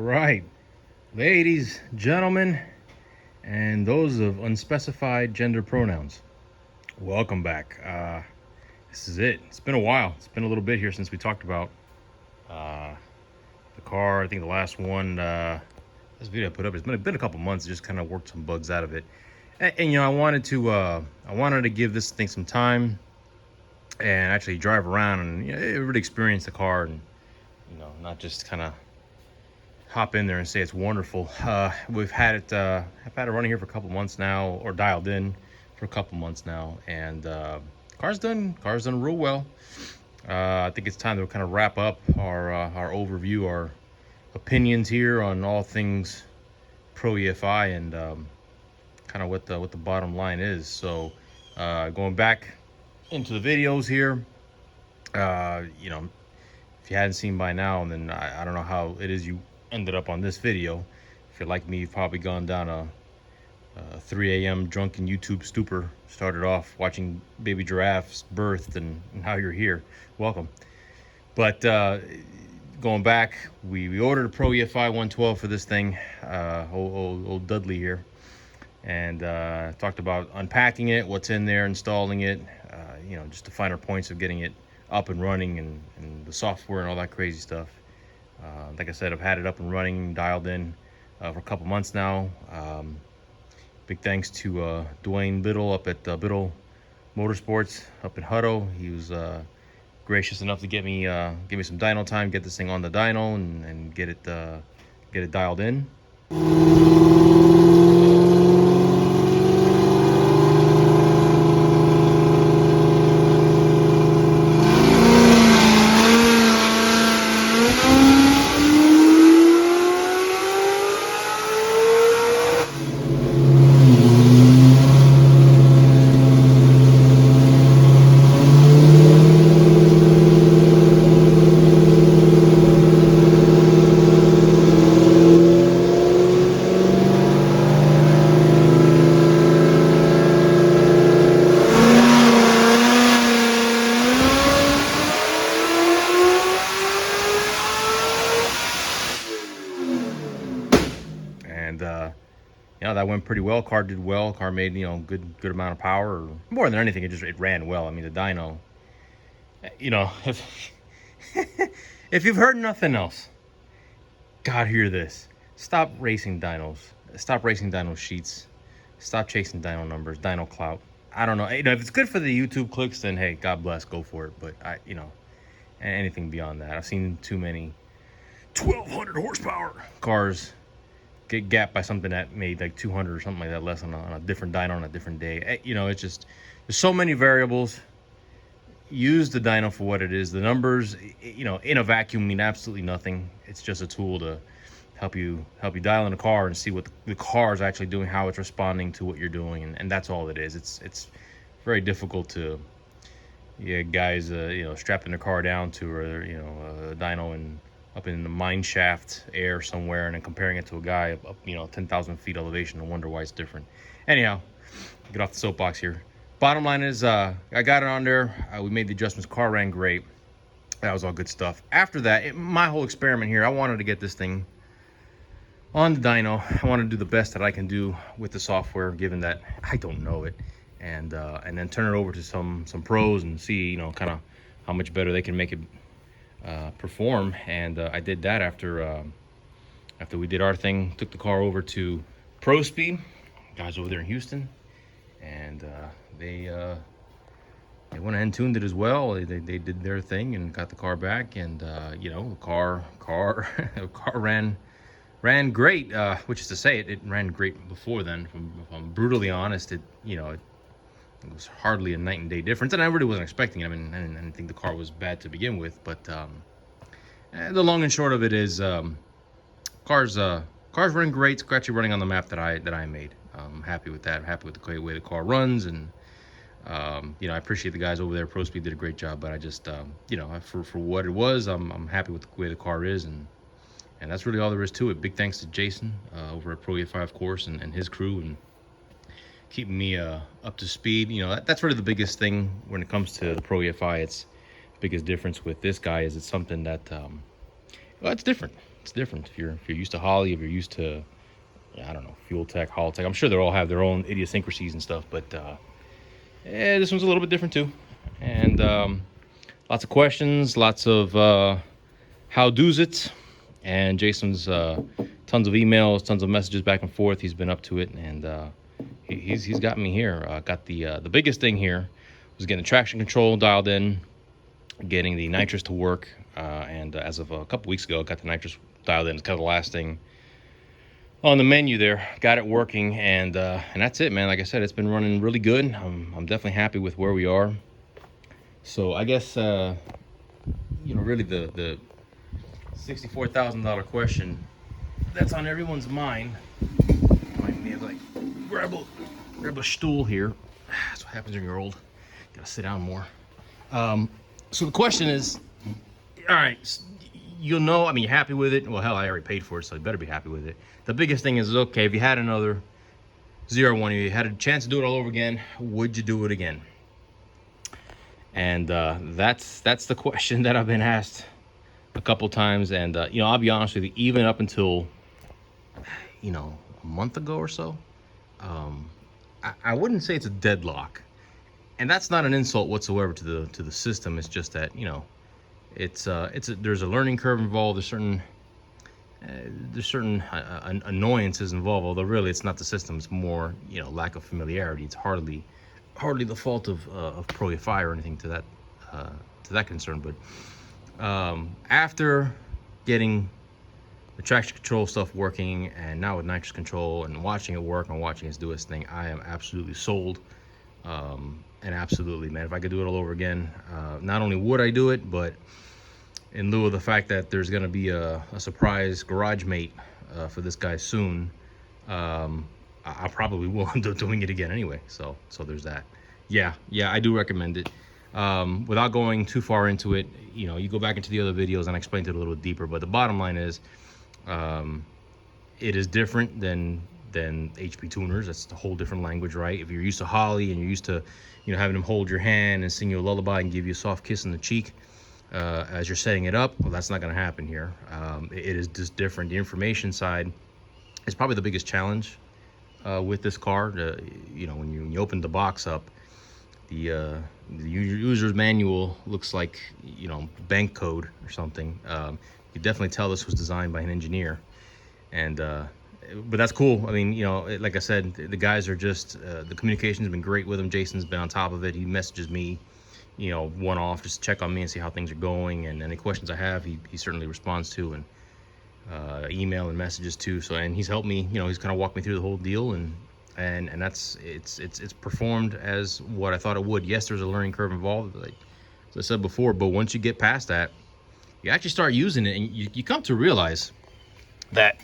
right, ladies, gentlemen, and those of unspecified gender pronouns, welcome back. This is it. It's been a while. It's been a little bit here since we talked about the car. I think the last one, this video I put up, it's been a couple months. Just kind of worked some bugs out of it, and you know, I wanted to give this thing some time and actually drive around and really experience the car, and not just kind of hop in there and say it's wonderful. We've had it, I've had it running here for a couple months now, or dialed in for a couple months now, and car's done real well. I think it's time to kind of wrap up our overview, our opinions here on all things ProEFI, and kind of what the bottom line is. So going back into the videos here, if you hadn't seen by now, then I don't know how it is you ended up on this video. If you're like me, you've probably gone down a 3 a.m. drunken YouTube stupor, started off watching baby giraffes birthed, and now you're here. Welcome. But going back, we ordered a ProEFI 112 for this thing, old Dudley here, and talked about unpacking it, what's in there, installing it, just the finer points of getting it up and running, and the software and all that crazy stuff. Like I said, I've had it up and running, dialed in for a couple months now. Big thanks to Dwayne Biddle up at Biddle Motorsports up in Hutto. He was gracious enough to give me some dyno time, get this thing on the dyno, and get it dialed in. And that went pretty well. Car did well. Car made good amount of power. More than anything, it ran well. I mean, the dyno. If you've heard nothing else, God, hear this. Stop racing dynos. Stop racing dyno sheets. Stop chasing dyno numbers, dyno clout. I don't know. If it's good for the YouTube clicks, then hey, God bless, go for it. But anything beyond that, I've seen too many 1,200 horsepower cars get gapped by something that made like 200 or something like that less on a different dyno on a different day. It's just, there's so many variables. Use the dyno for what it is. The numbers, in a vacuum mean absolutely nothing. It's just a tool to help you dial in a car and see what the car is actually doing, how it's responding to what you're doing, and that's all it is. It's very difficult to guys strapping their car down to a dyno and up in the mine shaft air somewhere, and then comparing it to a guy up 10,000 feet elevation and wonder why it's different. Anyhow, get off the soapbox here. Bottom line is, I got it on there. We made the adjustments. Car ran great. That was all good stuff. After that, my whole experiment here, I wanted to get this thing on the dyno. I want to do the best that I can do with the software, given that I don't know it, and then turn it over to some pros and see kind of how much better they can make it perform. And I did that after we did our thing. Took the car over to ProSpeed, guys over there in Houston, and they went ahead and tuned it as well. They did their thing and got the car back, and the car ran great, which is to say it ran great before then. If I'm brutally honest, it was hardly a night and day difference, and I really wasn't expecting it. I mean, I didn't think the car was bad to begin with, but the long and short of it is, cars run great. It's actually running on the map that I made. I'm happy with that. I'm happy with the way the car runs, and I appreciate the guys over there. ProSpeed did a great job, but I just for what it was, I'm happy with the way the car is, and that's really all there is to it. Big thanks to Jason over at ProEFI, of course, and his crew, and keeping me up to speed. That's really the biggest thing when it comes to the ProEFI. It's the biggest difference with this guy is it's something that it's different. It's different if you're used to Holley, if you're used to, I don't know, Fuel Tech, Hall Tech. I'm sure they all have their own idiosyncrasies and stuff, but this one's a little bit different too. And lots of questions, lots of how-do's it. And Jason's tons of emails, tons of messages back and forth. He's been up to it, and he's got me here. Got the biggest thing here was getting the traction control dialed in, getting the nitrous to work, and as of a couple weeks ago, I got the nitrous dialed in. It's kind of the last thing on the menu there. Got it working, and that's it, man. Like I said, it's been running really good. I'm definitely happy with where we are. So I guess really the $64,000 question that's on everyone's mind. Might be like grab a stool here. That's what happens when you're old. Gotta sit down more. So the question is, all right, you'll know, I mean, you're happy with it. Well, hell, I already paid for it, so you better be happy with it. The biggest thing is, okay, if you had another 01, you had a chance to do it all over again, would you do it again? And that's the question that I've been asked a couple times. And, I'll be honest with you, even up until, a month ago or so, I wouldn't say it's a deadlock. And that's not an insult whatsoever to the system. It's just that, there's a learning curve involved. There's certain annoyances involved, although really it's not the system. It's more, lack of familiarity. It's hardly the fault of ProEFI or anything to that concern. But after getting the traction control stuff working, and now with nitrous control and watching it work and watching it do its thing, I am absolutely sold. And absolutely, man, if I could do it all over again, not only would I do it, but in lieu of the fact that there's going to be a surprise garage mate for this guy soon, I probably will end up doing it again anyway. So there's that. Yeah, I do recommend it. Without going too far into it, you go back into the other videos and I explained it a little bit deeper. But the bottom line is, it is different than HP tuners. That's a whole different language, right? If you're used to Holley and you're used to, having them hold your hand and sing you a lullaby and give you a soft kiss on the cheek as you're setting it up, well, that's not going to happen here. It is just different. The information side is probably the biggest challenge with this car. When you open the box up, the user's manual looks like bank code or something. You definitely tell this was designed by an engineer, and but that's cool. I mean, like I said, the guys are just the communication's been great with them. Jason's been on top of it. He messages me, one off, just check on me and see how things are going, and any questions I have, he certainly responds to, and email and messages too. So, and he's helped me. He's kind of walked me through the whole deal, and that's it's performed as what I thought it would. Yes, there's a learning curve involved, like as I said before, but once you get past that, you actually start using it, and you come to realize that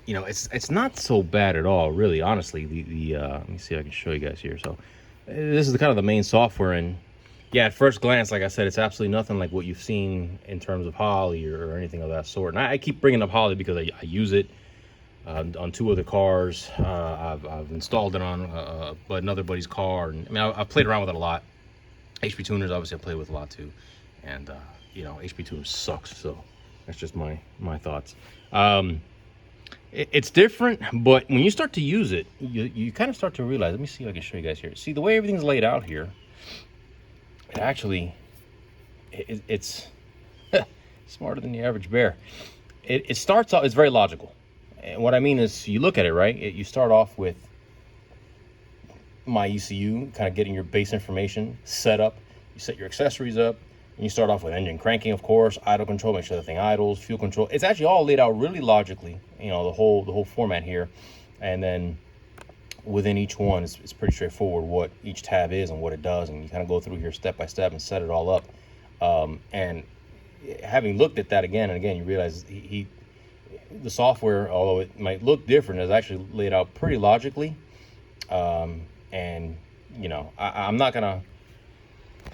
it's not so bad at all, really. Honestly, let me see if I can show you guys here. So this is the kind of the main software, and yeah, at first glance, like I said, it's absolutely nothing like what you've seen in terms of Holley or anything of that sort. And I keep bringing up Holley because I use it on 2 other cars. I've installed it on another buddy's car, and I mean, I've played around with it a lot. HP tuners, obviously, I play with a lot too, and HP tuners sucks. So that's just my thoughts. It's different, but when you start to use it, you kind of start to realize. Let me see if I can show you guys here. See the way everything's laid out here. It actually, it's smarter than the average bear. It starts off. It's very logical. And what I mean is, you look at it, right? You start off with my ECU, kind of getting your base information set up. You set your accessories up. And you start off with engine cranking, of course, idle control, make sure the thing idles, fuel control. It's actually all laid out really logically, the whole format here. And then within each one, it's pretty straightforward what each tab is and what it does. And you kind of go through here step by step and set it all up. And having looked at that again and again, you realize the software, although it might look different, is actually laid out pretty logically. I'm not going to...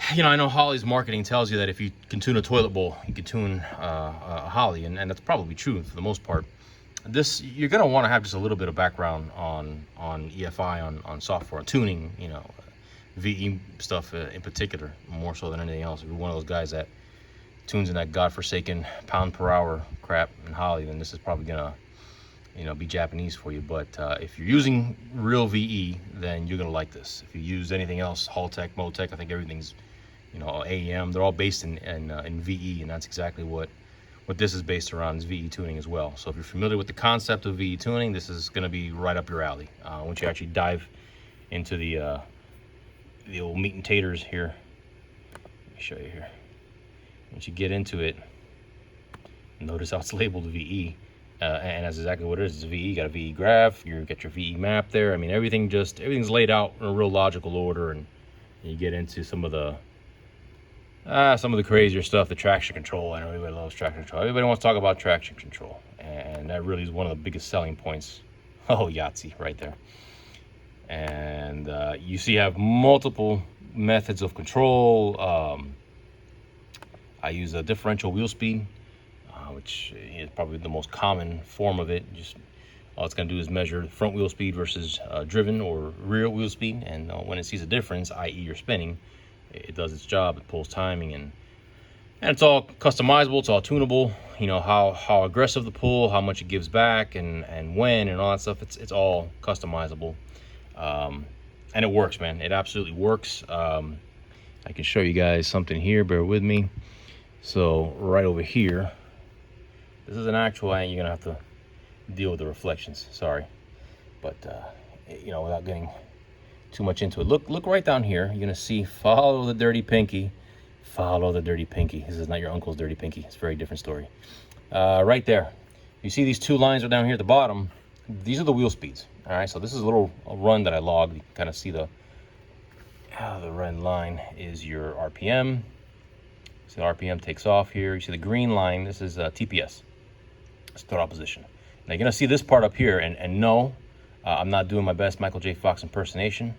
I know Holley's marketing tells you that if you can tune a toilet bowl, you can tune a Holley, and that's probably true for the most part. This, you're going to want to have just a little bit of background on EFI, on software, on tuning, VE stuff in particular, more so than anything else. If you're one of those guys that tunes in that godforsaken pound per hour crap and Holly, then this is probably gonna, you know, be Japanese for you. But if you're using real VE, then you're gonna like this. If you use anything else, Haltech, Motec, I think everything's, you know, AEM, they're all based in VE, and that's exactly what this is based around, is VE tuning as well. So if you're familiar with the concept of VE tuning, this is gonna be right up your alley. Once you actually dive into the old meat and taters here, let me show you here. Once you get into it, notice how it's labeled VE. And that's exactly what it is. It's VE. You got a VE graph. You get your VE map there. I mean, everything's laid out in a real logical order, and you get into some of the crazier stuff, the traction control. I know everybody loves traction control. Everybody wants to talk about traction control, and that really is one of the biggest selling points. Oh, Yahtzee right there. And you see, you have multiple methods of control. I use a differential wheel speed, which is probably the most common form of it. Just all it's going to do is measure front wheel speed versus driven or rear wheel speed, and when it sees a difference, i.e. you're spinning, it does its job. It pulls timing, and it's all customizable. It's all tunable. You know, how aggressive the pull, how much it gives back, and when, and all that stuff. It's all customizable, and it works, man. It absolutely works. I can show you guys something here. Bear with me. So right over here, this is an actual angle. You're gonna have to deal with the reflections. Sorry, but you know, without getting too much into it, look right down here. You're gonna see follow the dirty pinky. Follow the dirty pinky. This is not your uncle's dirty pinky. It's a very different story. Right there, you see these two lines are down here at the bottom. These are the wheel speeds. All right, so this is a run that I logged. You can kind of see the red line is your RPM. So the RPM takes off here. You see the green line. This is TPS. It's throttle position. Now you're gonna see this part up here, and no, I'm not doing my best Michael J. Fox impersonation.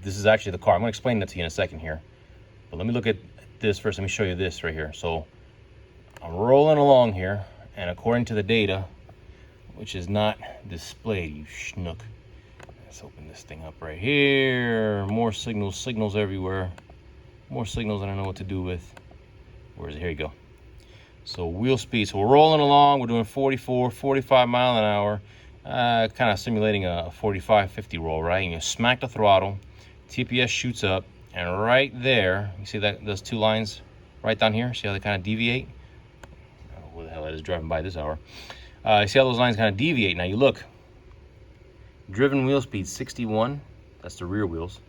This is actually the car. I'm gonna explain that to you in a second here. But let me look at this first. Let me show you this right here. So I'm rolling along here, and according to the data, which is not displayed, you schnook. Let's open this thing up right here. More signals everywhere. More signals I don't know what to do with. Where is it? Here you go. So wheel speed. So we're rolling along. We're doing 44, 45 mile an hour. Kind of simulating a 45, 50 roll, right? And you smack the throttle. TPS shoots up. And right there, you see that those two lines right down here? See how they kind of deviate? I don't know where the hell that is driving by this hour. You see how those lines kind of deviate? Now you look. Driven wheel speed 61. That's the rear wheels.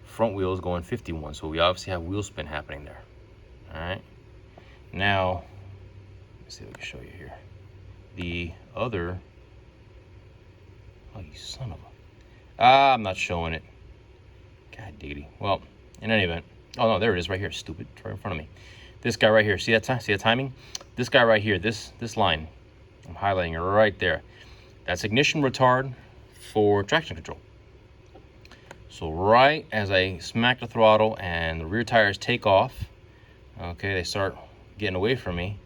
Front wheels going 51. So we obviously have wheel spin happening there. All right. Now, let's see if I can show you here. The other, oh, you son of a, I'm not showing it. God diggity. Well, in any event, oh no, there it is right here, stupid, it's right in front of me. This guy right here, see that, see that timing? This guy right here, this line, I'm highlighting it right there. That's ignition retard for traction control. So right as I smack the throttle and the rear tires take off, okay, they start getting away from me.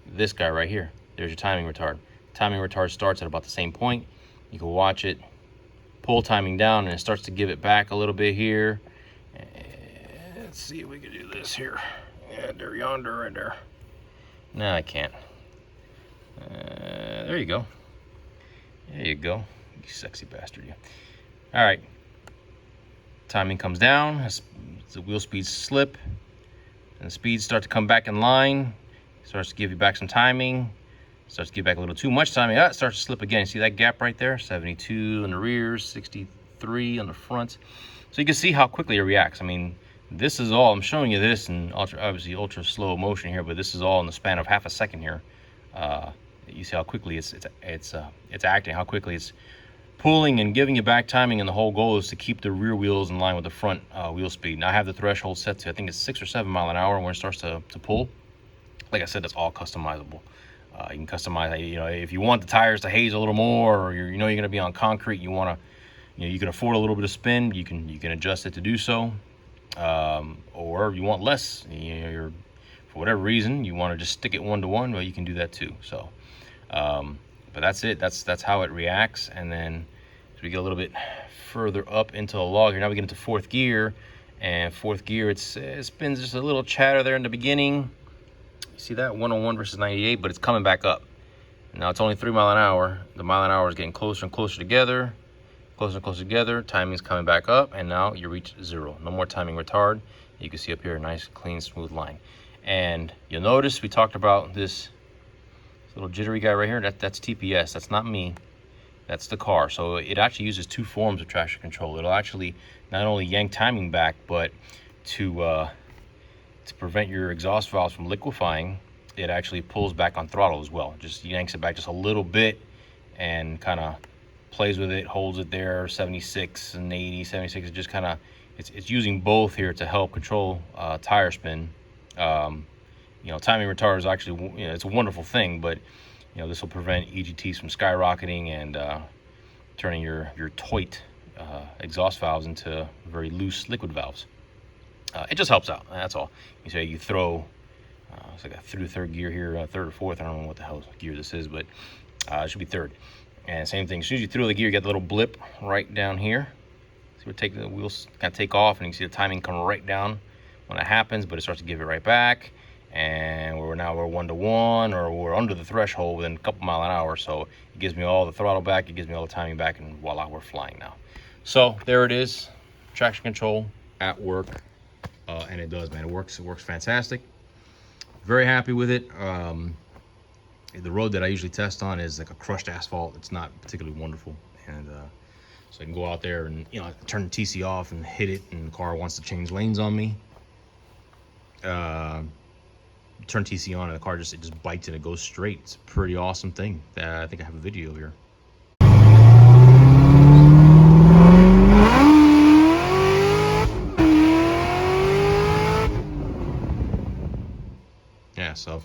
This guy right here, there's your timing retard. Timing retard starts at about the same point. You can watch it pull timing down, and it starts to give it back a little bit here. And let's see if we can do this here. Yeah, there, yonder, right there. No, I can't. There you go. There you go. You sexy bastard, you. All right. Timing comes down as the wheel speeds slip, and the speeds start to come back in line. Starts to give you back some timing. Starts to give back a little too much timing. It starts to slip again. See that gap right there? 72 on the rears, 63 on the front. So you can see how quickly it reacts. I mean, this is all, I'm showing you this in obviously ultra slow motion here, but this is all in the span of half a second here. You see how quickly it's acting, how quickly it's pulling and giving you back timing, and the whole goal is to keep the rear wheels in line with the front wheel speed. Now I have the threshold set to, I think it's 6 or 7 mile an hour when it starts to pull. Like I said, that's all customizable. You can customize, you know, if you want the tires to haze a little more, or you know you're going to be on concrete, you want to, you know, you can afford a little bit of spin, you can adjust it to do so. Or you want less, you know, you're, for whatever reason, you want to just stick it 1-to-1, well, you can do that too. So, but that's it. That's how it reacts. And then as we get a little bit further up into the log here, now we get into fourth gear, and fourth gear, it spins just a little chatter there in the beginning. You see that 101 versus 98, but it's coming back up. Now it's only 3 miles an hour. The mile an hour is getting closer and closer together, closer and closer together. Timing's coming back up, and now you reach 0. No more timing retard. You can see up here a nice, clean, smooth line. And you'll notice we talked about this little jittery guy right here. That's TPS. That's not me. That's the car. So it actually uses 2 forms of traction control. It'll actually not only yank timing back, but to prevent your exhaust valves from liquefying, it actually pulls back on throttle as well. Just yanks it back just a little bit and kind of plays with it, holds it there. 76 and 80, 76 is just kind of, it's using both here to help control tire spin. You know, timing retard is actually, you know, it's a wonderful thing, but you know, this will prevent EGTs from skyrocketing and turning your tight exhaust valves into very loose liquid valves. It just helps out. That's all. You say you throw, it's like a through third gear here, third or fourth. I don't know what the hell gear this is, but it should be third. And same thing. As soon as you throw the gear, you get the little blip right down here. So the wheels kind of take off, and you can see the timing come right down when that happens. But it starts to give it right back, and we're 1-to-1, or we're under the threshold within a couple miles an hour. So it gives me all the throttle back, it gives me all the timing back, and voila, we're flying now. So there it is, traction control at work. And it does, man. It works fantastic. Very happy with it. The road that I usually test on is like a crushed asphalt. It's not particularly wonderful, and so I can go out there and, you know, I can turn the TC off and hit it, and the car wants to change lanes on me. Turn TC on, and the car just bites and it goes straight. It's a pretty awesome thing. I think I have a video here. Yeah, so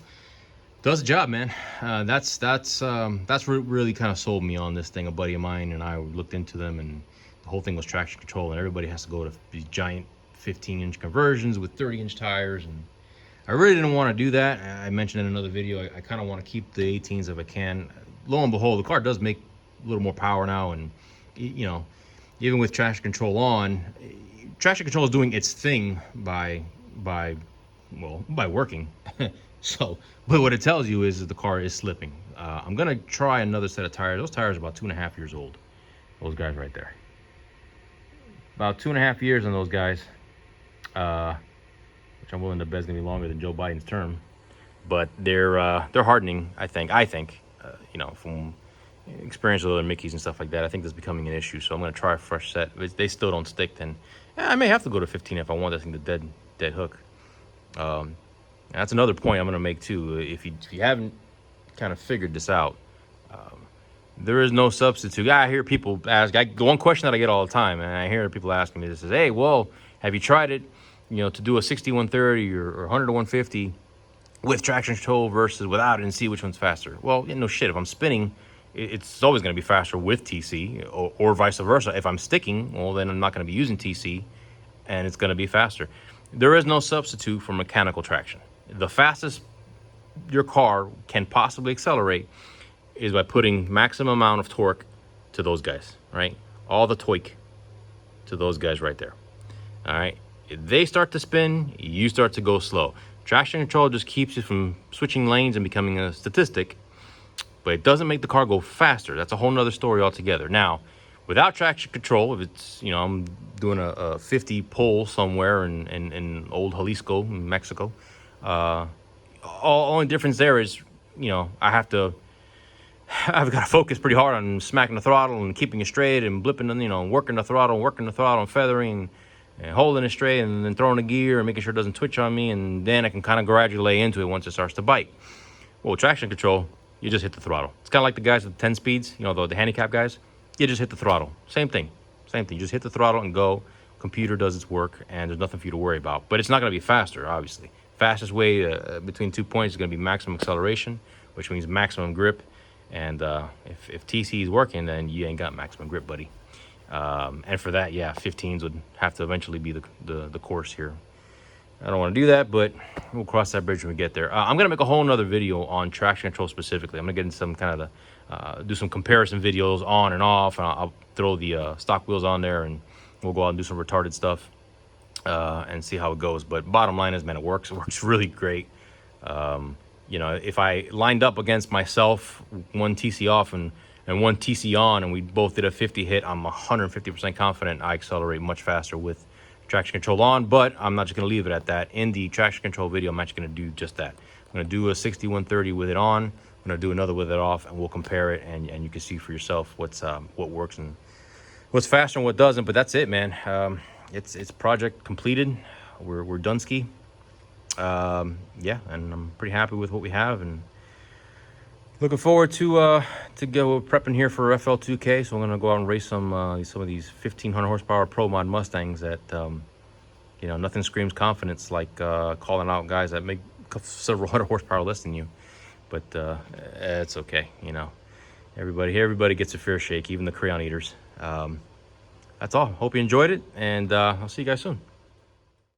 does the job, man. That's what really kind of sold me on this thing. A buddy of mine and I looked into them, and the whole thing was traction control, and everybody has to go to these giant 15-inch conversions with 30-inch tires, and I really didn't want to do that. I mentioned in another video, I kind of want to keep the 18s if I can. Lo and behold, the car does make a little more power now, and you know, even with traction control on, traction control is doing its thing by working. So, but what it tells you is that the car is slipping. I'm gonna try another set of tires. Those tires are about 2.5 years old. Those guys right there. About 2.5 years on those guys. Which I'm willing to bet is gonna be longer than Joe Biden's term. But they're hardening. I think. You know, from experience with other Mickeys and stuff like that, I think that's becoming an issue. So I'm gonna try a fresh set. If they still don't stick, then I may have to go to 15 if I want that thing to dead hook. That's another point I'm going to make too. If you haven't kind of figured this out, there is no substitute. I hear people ask. One question that I get all the time, and I hear people asking me this is, "Hey, well, have you tried it? You know, to do a 60-130 or 100-150 with traction control versus without it, and see which one's faster?" Well, no shit. If I'm spinning, it's always going to be faster with TC, or vice versa. If I'm sticking, well, then I'm not going to be using TC, and it's going to be faster. There is no substitute for mechanical traction. The fastest your car can possibly accelerate is by putting maximum amount of torque to those guys, right? All the torque to those guys right there. All right. If they start to spin, you start to go slow. Traction control just keeps you from switching lanes and becoming a statistic, but it doesn't make the car go faster. That's a whole nother story altogether. Now, without traction control, if it's, you know, I'm doing a 50 pull somewhere in old Jalisco, in Mexico, only difference there is, you know, I've got to focus pretty hard on smacking the throttle and keeping it straight and blipping, and, you know, working the throttle and feathering and holding it straight and then throwing the gear and making sure it doesn't twitch on me, and then I can kind of gradually lay into it once it starts to bite. Well, traction control, you just hit the throttle. It's kind of like the guys with 10 speeds, you know, the handicap guys. You just hit the throttle. Same thing. You just hit the throttle and go. Computer does its work, and there's nothing for you to worry about. But it's not going to be faster, obviously. Fastest way between 2 points is going to be maximum acceleration, which means maximum grip. And if TC is working, then you ain't got maximum grip, buddy. And for that, yeah, 15s would have to eventually be the course here. I don't want to do that, but we'll cross that bridge when we get there. I'm going to make a whole nother video on traction control specifically. I'm going to get into some kind of do some comparison videos on and off, and I'll throw the stock wheels on there, and we'll go out and do some retarded stuff and see how it goes. But bottom line is, man, it works really great. You know, if I lined up against myself, one TC off and one TC on, and we both did a 50 hit, I'm 150% confident I accelerate much faster with traction control on. But I'm not just going to leave it at that. In the traction control video, I'm actually going to do just that. I'm going to do a 60-130 with it on. I'm going to do another with it off, and we'll compare it, and you can see for yourself what works and what's faster and what doesn't. But that's it, man. It's project completed. We're done ski. Yeah, and I'm pretty happy with what we have, and looking forward to go prepping here for FL2K. So I'm gonna go out and race some of these 1500 horsepower Pro Mod Mustangs that you know, nothing screams confidence like calling out guys that make several hundred horsepower less than you. But it's okay, you know. Everybody gets a fair shake, even the crayon eaters. That's all. Hope you enjoyed it, and I'll see you guys soon.